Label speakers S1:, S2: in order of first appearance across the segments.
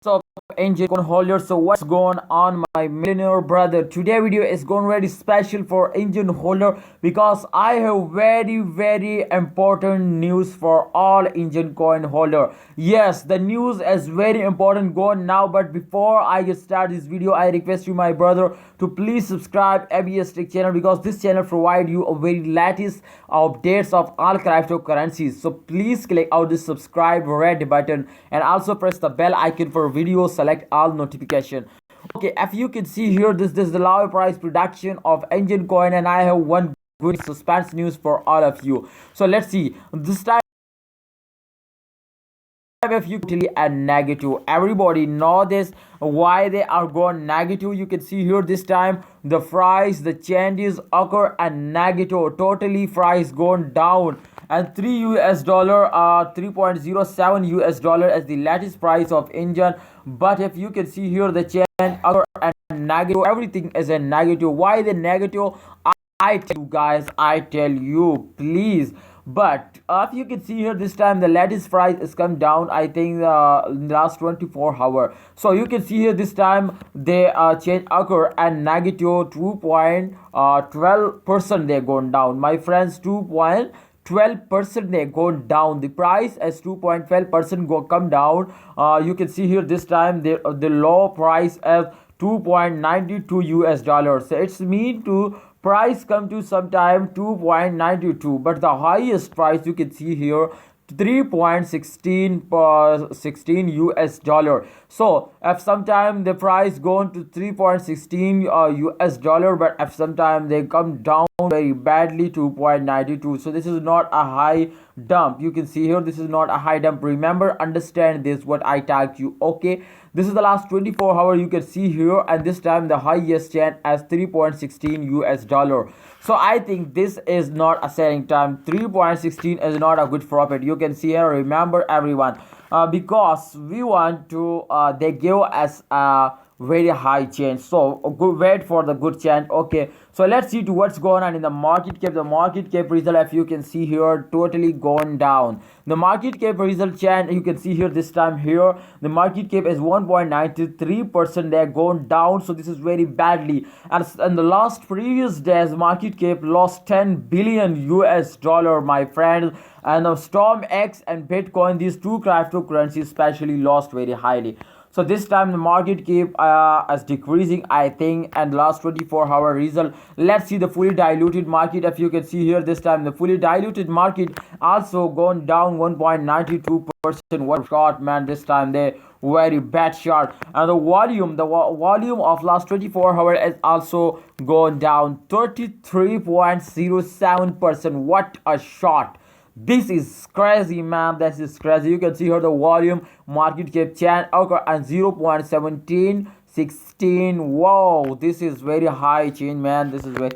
S1: Up, Enjin Coin holder. So what's going on, my millionaire brother? Today video is going very special for Enjin holder because I have very important news for all Enjin Coin holder. Yes, the news is very important going now. But before I get started this video, I request you, my brother, to please subscribe ABS Tech channel because this channel provide you a very latest updates of all cryptocurrencies. So please click out the subscribe red button and also press the bell icon for video, select all notification. Okay, if you can see here, this is the lower price prediction of Enjin Coin, and I have one good suspense news for all of you. So let's see. This time, if you totally and negative, everybody know this why they are going negative. You can see here this time the price, the changes occur and negative, totally price going down, and $3 3.07 US dollar as the latest price of Enjin. But if you can see here the change occur and negative, everything is a negative. Why the negative? I tell you guys, I tell you, please. But if you can see here this time the latest price is come down, I think in the last 24 hours. So you can see here this time they change occur and negative 2.12% they're going down, my friends. 2.12% they go down. The price as 2.12% go come down. You can see here this time the low price of 2.92 US dollars. So it's mean to price come to sometime 2.92, but the highest price you can see here 3.16 US dollar. So if sometime the price going to 3.16 US dollar, but if sometime they come down very badly 2.92. So this is not a high dump. You can see here this is not a high dump. Remember, understand this what I tagged you. Okay, this is the last 24 hours. You can see here, and this time the highest stand as 3.16 US dollar. So I think this is not a selling time. 3.16 is not a good profit. You can see here, remember everyone, because we want to they give us a very high change. So good, wait for the good chance. Okay, so let's see to what's going on in the market cap. The market cap result, if you can see here, totally gone down. The market cap result chant, you can see here this time here the market cap is 1.93%. they're going down. So this is very badly, and in the last previous days market cap lost 10 billion US dollar, my friends. And Storm X and Bitcoin, these two cryptocurrencies especially, lost very highly. So this time the market cap is decreasing, I think, and last 24-hour result. Let's see the fully diluted market. If you can see here this time the fully diluted market also gone down 1.92%. What shot, man, this time they very bad shot. And the volume of last 24 hours is also gone down 33.07%. what a shot. This is crazy, man. This is crazy. You can see here the volume, market cap, chant occur and 0.1716. Wow, this is very high chain, man. This is very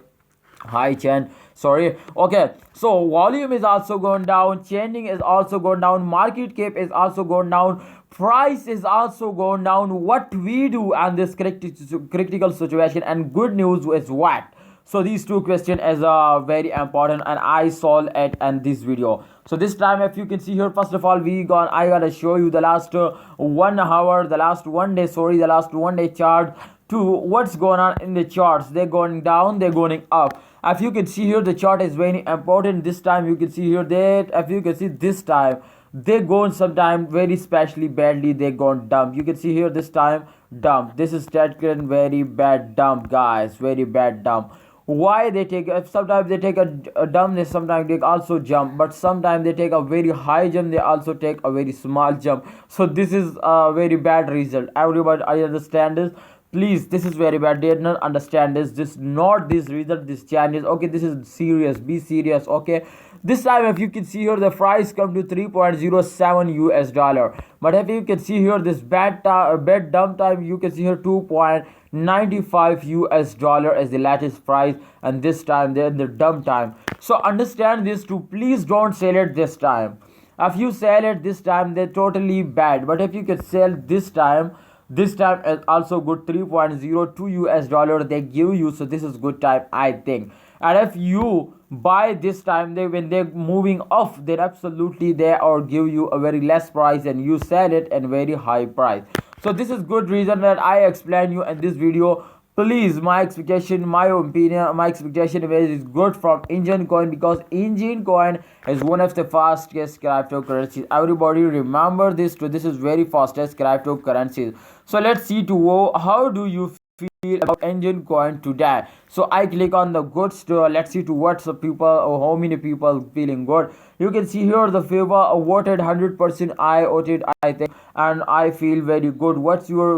S1: high chain. Sorry. Okay, so volume is also going down, chaining is also going down, market cap is also going down, price is also going down. What we do on this critical situation, and good news is what? So these two questions is very important, and I solve it in this video. So this time, if you can see here, first of all, I gotta show you the last 1 hour, the last 1 day, the last 1 day chart to what's going on in the charts. They're going down, they're going up. If you can see here, the chart is very important. This time you can see here that if you can see this time they going sometime very specially badly, they going dump. You can see here this time dump. This is taken very bad dump, guys, very bad dump. Why they take, if sometimes they take a dump, they sometimes they also jump, but sometimes they take a very high jump, they also take a very small jump. So this is a very bad result. Everybody, I understand this, please, this is very bad. They don't understand this not this result, this changes. Okay, this is serious, be serious. Okay, this time if you can see here the price come to 3.07 US dollar, but if you can see here this bad dump time, you can see here 2.95 US dollar as the latest price, and this time they're the dump time. So understand this too, please don't sell it this time. If you sell it this time, they're totally bad, but if you can sell this time is also good. 3.02 US dollar they give you, so this is good time, I think. And if you buy this time, when they're moving off, then absolutely they or give you a very less price, and you sell it at very high price. So this is good reason that I explain you in this video. Please, my expectation, my opinion, my expectation is good from Enjin Coin, because Enjin Coin is one of the fastest cryptocurrencies. Everybody remember this too. This is very fastest cryptocurrencies. So let's see to how do you feel about Enjin Coin today. So I click on the good store. Let's see to what's the people or how many people feeling good. You can see here the favor voted 100%. I voted, I think, and I feel very good. What's your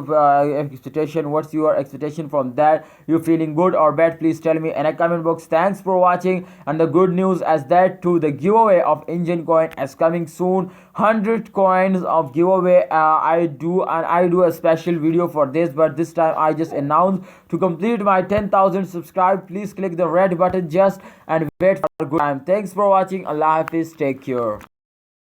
S1: expectation? What's your expectation from that? You feeling good or bad? Please tell me in a comment box. Thanks for watching. And the good news is that too, the giveaway of Enjin Coin is coming soon. 100 coins of giveaway. I do a special video for this, but this time I just announced to complete my 10,000 subscribe. Please click the red button just and wait for a good time. Thanks for watching. Allah Hafiz. Take care.